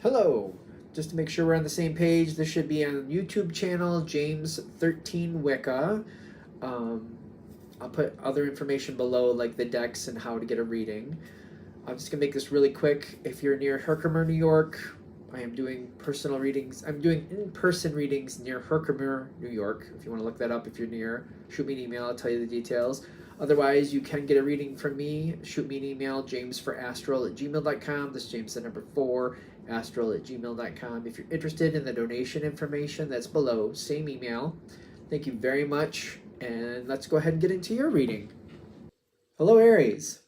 Hello. Just to make sure we're on the same page, this should be on YouTube channel James 13 Wicca. Um, I'll put other information below, like the decks and how to get a reading. I'm just gonna make this really quick. If you're near Herkimer, New York, I am doing personal readings. I'm doing in-person readings near Herkimer, New York. If you want to look that up, if you're near, shoot me an email. I'll tell you the details. Otherwise, you can get a reading from me. Shoot me an email, jamesforastral@gmail.com. This is James the number 4, astral@gmail.com. If you're interested in the donation information, that's below. Same email. Thank you very much. And let's go ahead and get into your reading. Hello, Aries.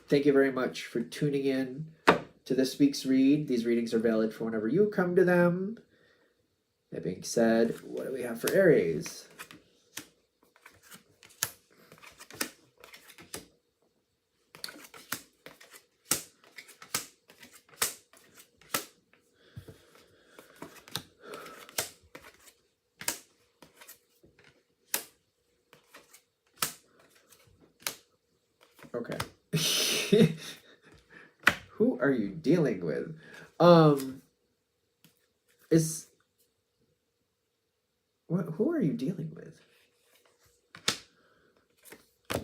Thank you very much for tuning in to this week's read. These readings are valid for whenever you come to them. That being said, what do we have for Aries? Okay. Who are you dealing with? Who are you dealing with?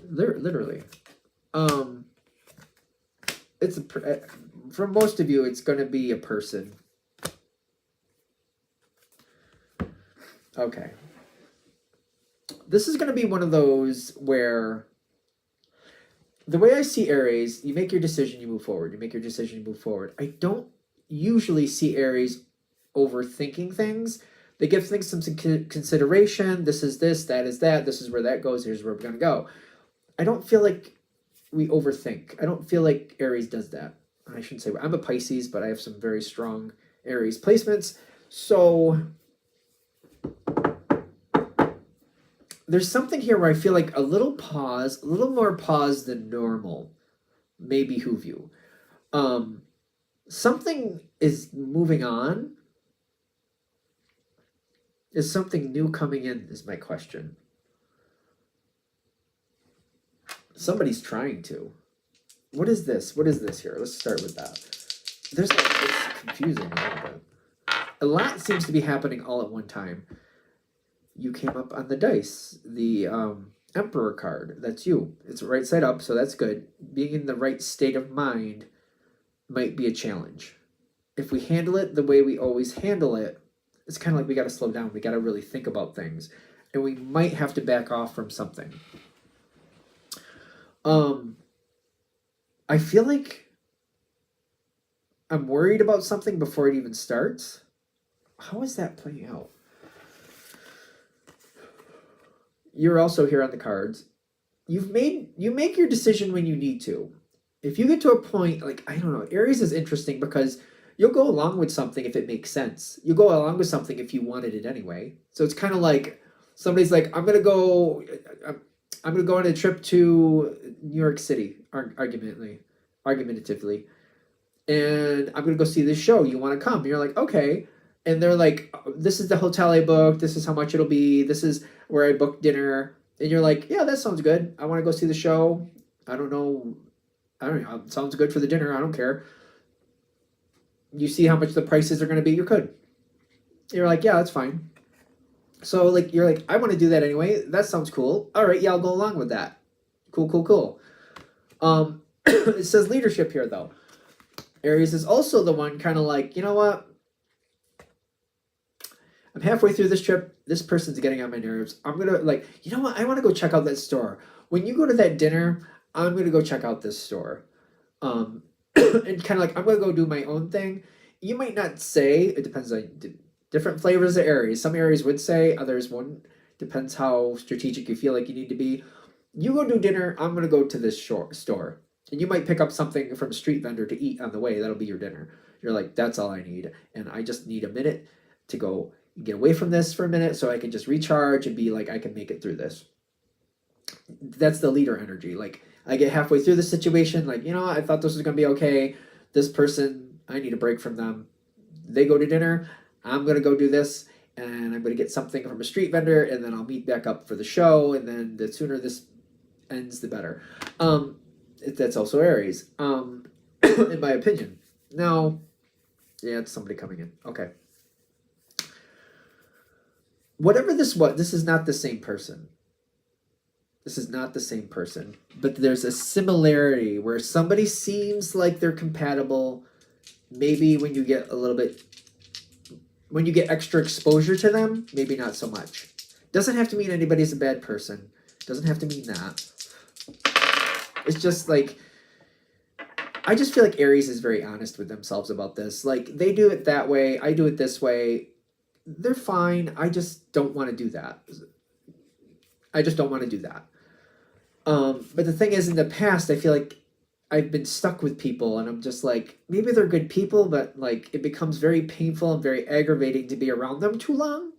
Literally. It's for most of you, it's going to be a person. Okay. This is going to be one of those where the way I see Aries, you make your decision, you move forward. You make your decision, you move forward. I don't usually see Aries overthinking things. They give things some consideration. This is this, that is that. This is where that goes. Here's where we're going to go. I don't feel like we overthink. I don't feel like Aries does that. I shouldn't say I'm a Pisces, but I have some very strong Aries placements. So there's something here where I feel like a little more pause than normal may behoove you. Something is moving on. Is something new coming in is my question. Somebody's trying to. What is this? What is this here? Let's start with that. It's confusing a little bit. A lot seems to be happening all at one time. You came up on the dice, the Emperor card. That's you. It's right side up, so that's good. Being in the right state of mind might be a challenge. If we handle it the way we always handle it, it's kind of like we got to slow down. We got to really think about things. And we might have to back off from something. I feel like I'm worried about something before it even starts. How is that playing out? You're also here on the cards. You make your decision when you need to. If you get to a point, like, I don't know, Aries is interesting because you'll go along with something if it makes sense. You go along with something if you wanted it anyway. So it's kind of like somebody's like, I'm gonna go on a trip to New York City, argumentatively, and I'm gonna go see this show. You want to come? And you're like, okay. And they're like, this is the hotel I booked. This is how much it'll be. This is where I booked dinner. And you're like, yeah, that sounds good. I want to go see the show. I don't know. It sounds good for the dinner. I don't care. You see how much the prices are going to be. You're good. You're like, yeah, that's fine. So like, you're like, I want to do that anyway. That sounds cool. All right. Yeah, I'll go along with that. Cool. It says leadership here though. Aries is also the one kind of like, you know what? I'm halfway through this trip. This person's getting on my nerves. I'm going to like, you know what? I want to go check out that store. When you go to that dinner, I'm going to go check out this store. And kind of like, I'm going to go do my own thing. You might not say, it depends on different flavors of Aries. Some Aries would say, others wouldn't. Depends how strategic you feel like you need to be. You go do dinner. I'm going to go to this store. And you might pick up something from a street vendor to eat on the way. That'll be your dinner. You're like, that's all I need. And I just need a minute to go get away from this for a minute so I can just recharge and be like, I can make it through this. That's the leader energy. Like, I get halfway through the situation, like, you know, I thought this was going to be okay. This person, I need a break from them. They go to dinner. I'm going to go do this, and I'm going to get something from a street vendor, and then I'll meet back up for the show, and then the sooner this ends, the better. That's also Aries, in my opinion. Now, Yeah, it's somebody coming in. Okay. Whatever this was, this is not the same person. This is not the same person. But there's a similarity where somebody seems like they're compatible. Maybe when you get a little bit, when you get extra exposure to them, maybe not so much. Doesn't have to mean anybody's a bad person. Doesn't have to mean that. It's just like, I just feel like Aries is very honest with themselves about this. Like, they do it that way, I do it this way. They're fine. I just don't want to do that. I just don't want to do that. But the thing is, in the past, I feel like I've been stuck with people, and I'm just like, maybe they're good people, but like it becomes very painful and very aggravating to be around them too long.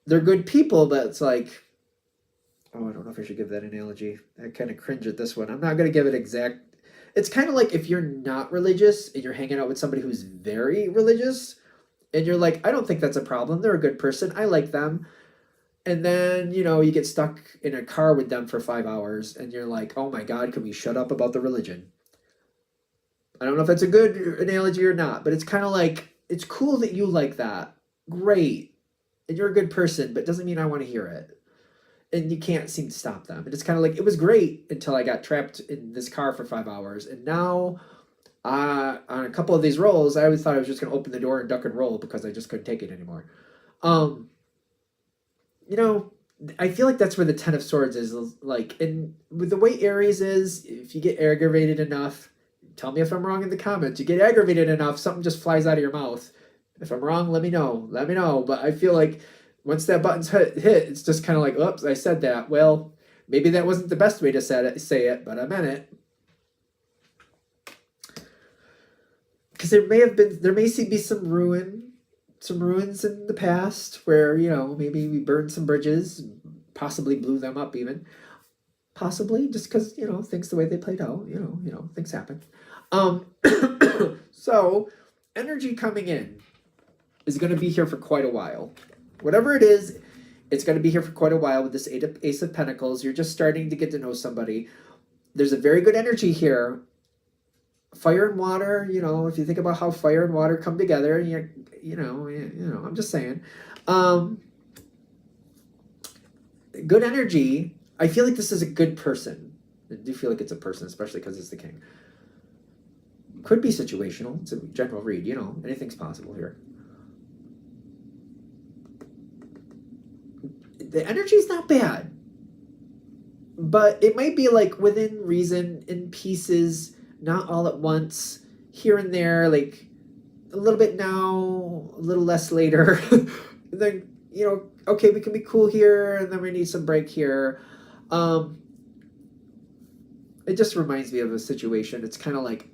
They're good people, but it's like, oh, I don't know if I should give that analogy. I kind of cringe at this one. I'm not going to give it exact. It's kind of like if you're not religious and you're hanging out with somebody who's very religious, and you're like, I don't think that's a problem. They're a good person. I like them. And then, you know, you get stuck in a car with them for 5 hours and you're like, oh my God, can we shut up about the religion? I don't know if that's a good analogy or not, but it's kind of like, it's cool that you like that. Great. And you're a good person, but it doesn't mean I want to hear it. And you can't seem to stop them. And it's kind of like, it was great until I got trapped in this car for 5 hours. And now, on a couple of these rolls, I always thought I was just going to open the door and duck and roll because I just couldn't take it anymore. You know, I feel like that's where the Ten of Swords is. Like, and with the way Aries is, if you get aggravated enough, tell me if I'm wrong in the comments. You get aggravated enough, something just flies out of your mouth. If I'm wrong, let me know. Let me know. But I feel like once that button's hit, it's just kind of like, oops, I said that. Well, maybe that wasn't the best way to say it, but I meant it. Because there may be some ruins in the past where, you know, maybe we burned some bridges, possibly blew them up even. Possibly just because, you know, things the way they played out, you know, things happen. So energy coming in is going to be here for quite a while. Whatever it is, it's going to be here for quite a while with this Ace of Pentacles. You're just starting to get to know somebody. There's a very good energy here. Fire and water, you know, if you think about how fire and water come together, you know, I'm just saying. Good energy. I feel like this is a good person. I do feel like it's a person, especially because it's the king. Could be situational. It's a general read, you know, anything's possible here. The energy's not bad, but it might be like within reason, in pieces, not all at once, here and there, like a little bit now, a little less later. Then, you know, okay, we can be cool here, and then we need some break here. It just reminds me of a situation. It's kind of like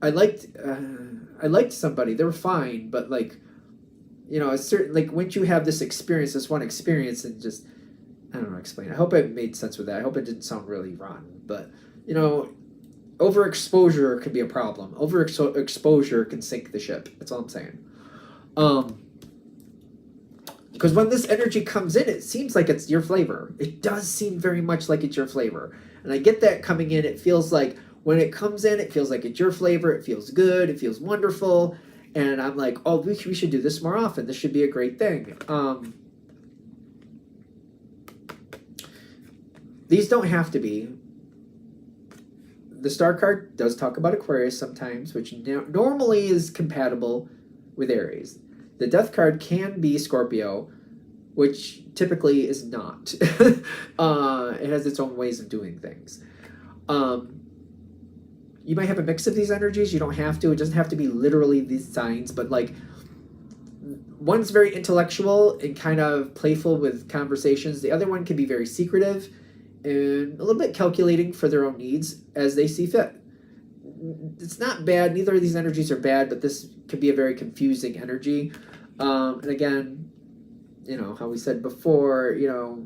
I liked somebody. They were fine, but like, you know, a certain, like, once you have this experience, this one experience, and just, I don't know, explain. I hope it made sense with that. I hope it didn't sound really rotten, but, you know, overexposure can be a problem. Overexposure can sink the ship. That's all I'm saying. Because when this energy comes in, it seems like it's your flavor. It does seem very much like it's your flavor. And I get that coming in. It feels like when it comes in, it feels like it's your flavor. It feels good. It feels wonderful. And I'm like, oh, we should do this more often. This should be a great thing. These don't have to be. The Star card does talk about Aquarius sometimes, which normally is compatible with Aries. The Death card can be Scorpio, which typically is not. It has its own ways of doing things. You might have a mix of these energies. You don't have to. It doesn't have to be literally these signs, but like one's very intellectual and kind of playful with conversations. The other one can be very secretive and a little bit calculating for their own needs as they see fit. It's not bad. Neither of these energies are bad, but this could be a very confusing energy. And again, you know, how we said before, you know,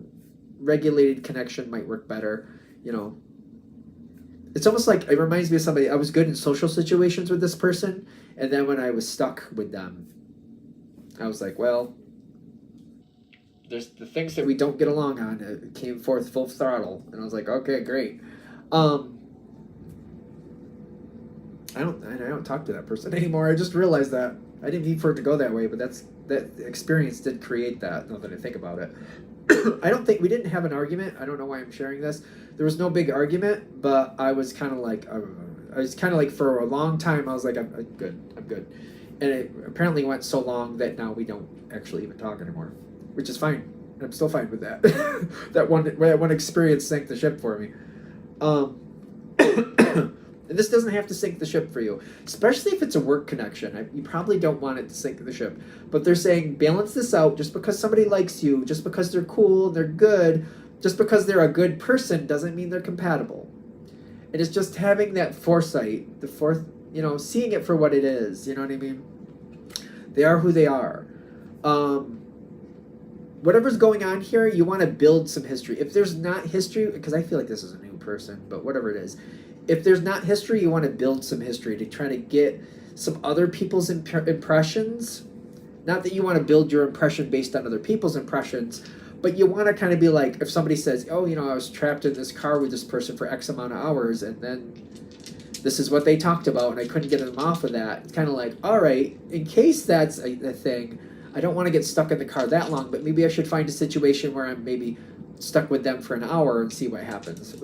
regulated connection might work better. You know, it's almost like it reminds me of somebody. I was good in social situations with this person, and then when I was stuck with them, I was like, well, there's the things that we don't get along on. It came forth full throttle, and I was like, okay, great. I don't talk to that person anymore. I just realized that. I didn't mean for it to go that way, but that experience did create that, now that I think about it. I don't think we didn't have an argument. I don't know why I'm sharing this. There was no big argument, but I was kind of like, for a long time, I was like, I'm good. And it apparently went so long that now we don't actually even talk anymore, which is fine. I'm still fine with that. that one experience sank the ship for me. And this doesn't have to sink the ship for you, especially if it's a work connection. You probably don't want it to sink the ship. But they're saying balance this out. Just because somebody likes you, just because they're cool, they're good, just because they're a good person doesn't mean they're compatible. And it's just having that foresight, seeing it for what it is. You know what I mean? They are who they are. Whatever's going on here, you want to build some history. If there's not history, because I feel like this is a new person, but whatever it is. If there's not history, you want to build some history to try to get some other people's impressions. Not that you want to build your impression based on other people's impressions, but you want to kind of be like, if somebody says, oh, I was trapped in this car with this person for X amount of hours, and then this is what they talked about, and I couldn't get them off of that. It's kind of like, all right, in case that's a thing, I don't want to get stuck in the car that long, but maybe I should find a situation where I'm maybe stuck with them for an hour and see what happens.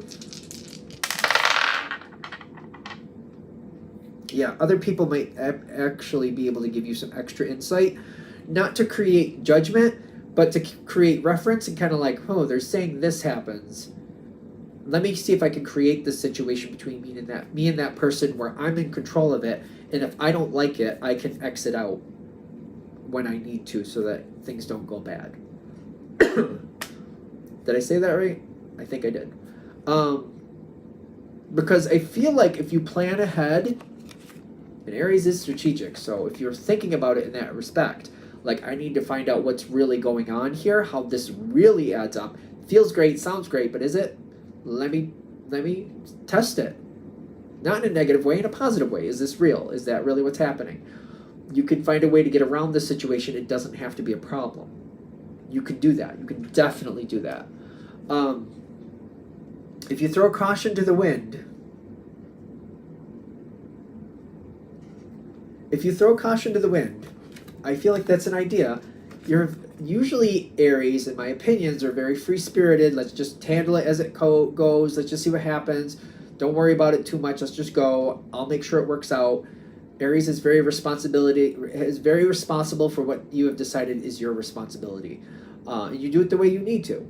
Yeah, other people might actually be able to give you some extra insight, not to create judgment, but to create reference and kind of like, oh, they're saying this happens. Let me see if I can create this situation between me and that person where I'm in control of it, and if I don't like it, I can exit out when I need to so that things don't go bad. Did I say that right? I think I did. Because I feel like if you plan ahead, and Aries is strategic, so if you're thinking about it in that respect, like, I need to find out what's really going on here, how this really adds up. Feels great, sounds great, but is it? Let me test it. Not in a negative way, in a positive way. Is this real? Is that really what's happening? You can find a way to get around the situation. It doesn't have to be a problem. You can do that. You can definitely do that. If you throw caution to the wind, I feel like that's an idea. You're usually Aries, in my opinions, are very free-spirited. Let's just handle it as it goes. Let's just see what happens. Don't worry about it too much. Let's just go. I'll make sure it works out. Aries is very responsible for what you have decided is your responsibility. And you do it the way you need to.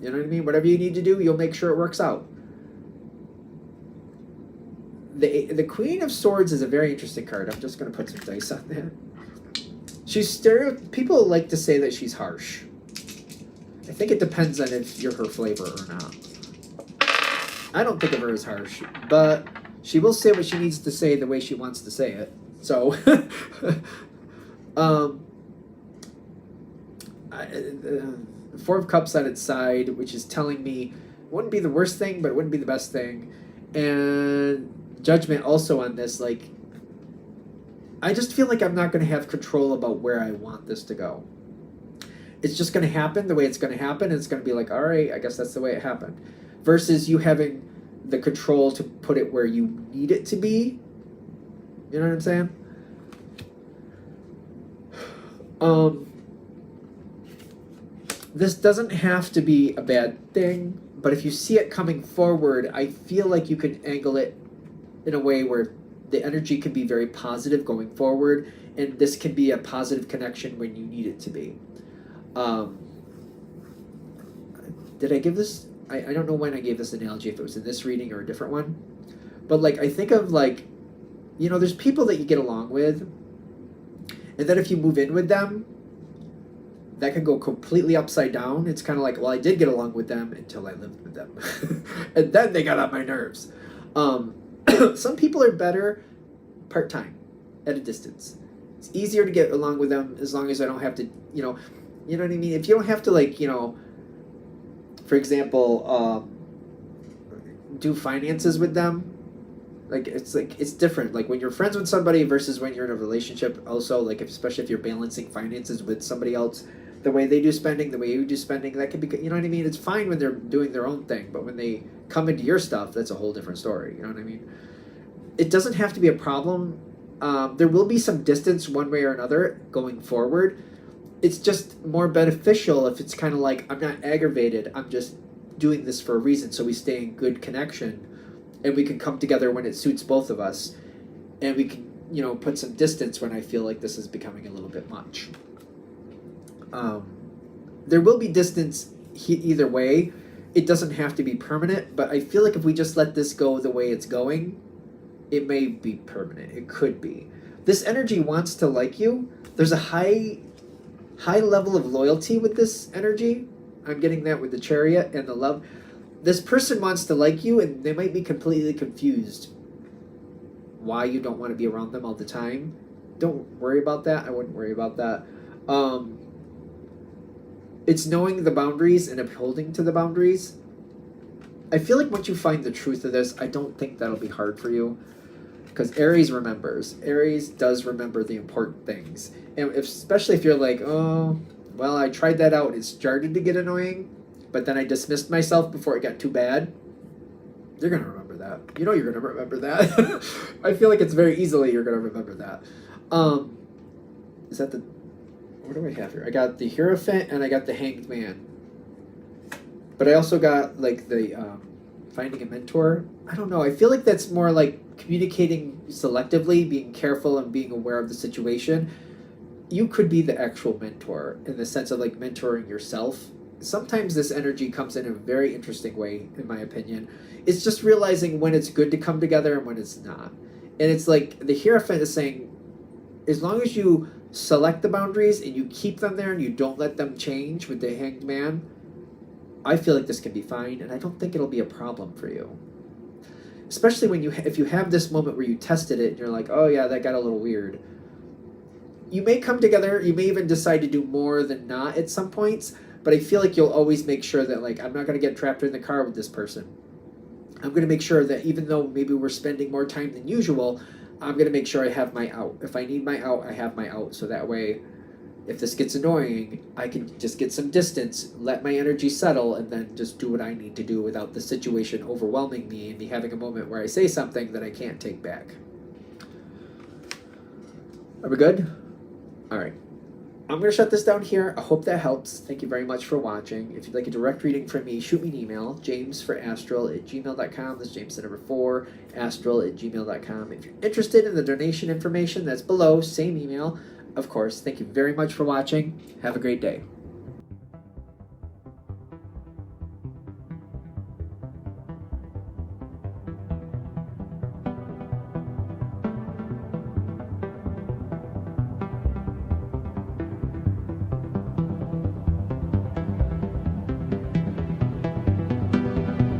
You know what I mean? Whatever you need to do, you'll make sure it works out. The Queen of Swords is a very interesting card. I'm just going to put some dice on that. People like to say that she's harsh. I think it depends on if you're her flavor or not. I don't think of her as harsh, but she will say what she needs to say the way she wants to say it. So, Four of Cups on its side, which is telling me it wouldn't be the worst thing, but it wouldn't be the best thing. And Judgment also on this, like, I just feel like I'm not going to have control about where I want this to go. It's just going to happen the way it's going to happen, and it's going to be like, all right, I guess that's the way it happened. Versus you having the control to put it where you need it to be. You know what I'm saying? This doesn't have to be a bad thing, but if you see it coming forward, I feel like you can angle it in a way where the energy can be very positive going forward, and this can be a positive connection when you need it to be. Did I give this? I don't know when I gave this analogy, if it was in this reading or a different one. But, like, I think of, like, there's people that you get along with, and then if you move in with them, that can go completely upside down. It's kind of like, well, I did get along with them until I lived with them. And then they got on my nerves. Some people are better part-time, at a distance. It's easier to get along with them as long as I don't have to, you know what I mean? If you don't have to, like, for example, do finances with them, it's different. Like, when you're friends with somebody versus when you're in a relationship, also, like, especially if you're balancing finances with somebody else, the way they do spending, the way you do spending, that can be, you know what I mean? It's fine when they're doing their own thing, but when they come into your stuff, that's a whole different story, you know what I mean? it doesn't have to be a problem. There will be some distance one way or another going forward. It's just more beneficial if it's kind of like, I'm not aggravated, I'm just doing this for a reason, so we stay in good connection and we can come together when it suits both of us, and we can, you know, put some distance when I feel like this is becoming a little bit much. There will be distance either way. It doesn't have to be permanent, but I feel like if we just let this go the way it's going, it may be permanent. It could be. This energy wants to like you. There's a high level of loyalty with this energy. I'm getting that with the Chariot and the Love. This person wants to like you, and they might be completely confused why you don't want to be around them all the time. Don't worry about that. I wouldn't worry about that. It's knowing the boundaries and upholding to the boundaries. I feel like once you find the truth of this, I don't think that'll be hard for you. Because Aries remembers. Aries does remember the important things. And especially if you're like, oh, well, I tried that out. It started to get annoying, but then I dismissed myself before it got too bad. You're going to remember that. You know you're going to remember that. I feel like it's very easily you're going to remember that. Is that the... What do I have here? I got the Hierophant and I got the Hanged Man. But I also got, like, the Finding a Mentor. I don't know. I feel like that's more like communicating selectively, being careful and being aware of the situation. You could be the actual mentor in the sense of, like, mentoring yourself. Sometimes this energy comes in a very interesting way, in my opinion. It's just realizing when it's good to come together and when it's not. And it's like the Hierophant is saying, as long as you select the boundaries and you keep them there and you don't let them change with the Hanged Man, I feel like this can be fine, and I don't think it'll be a problem for you. Especially when if you have this moment where you tested it and you're like, oh yeah, that got a little weird. You may come together, you may even decide to do more than not at some points, but I feel like you'll always make sure that, like, I'm not going to get trapped in the car with this person. I'm going to make sure that even though maybe we're spending more time than usual, I'm going to make sure I have my out. If I need my out, I have my out. So that way, if this gets annoying, I can just get some distance, let my energy settle, and then just do what I need to do without the situation overwhelming me and me having a moment where I say something that I can't take back. Are we good? All right. I'm going to shut this down here. I hope that helps. Thank you very much for watching. If you'd like a direct reading from me, shoot me an email, jamesforastral@gmail.com. That's James the number 4, astral@gmail.com. If you're interested in the donation information, that's below, same email. Of course, thank you very much for watching. Have a great day.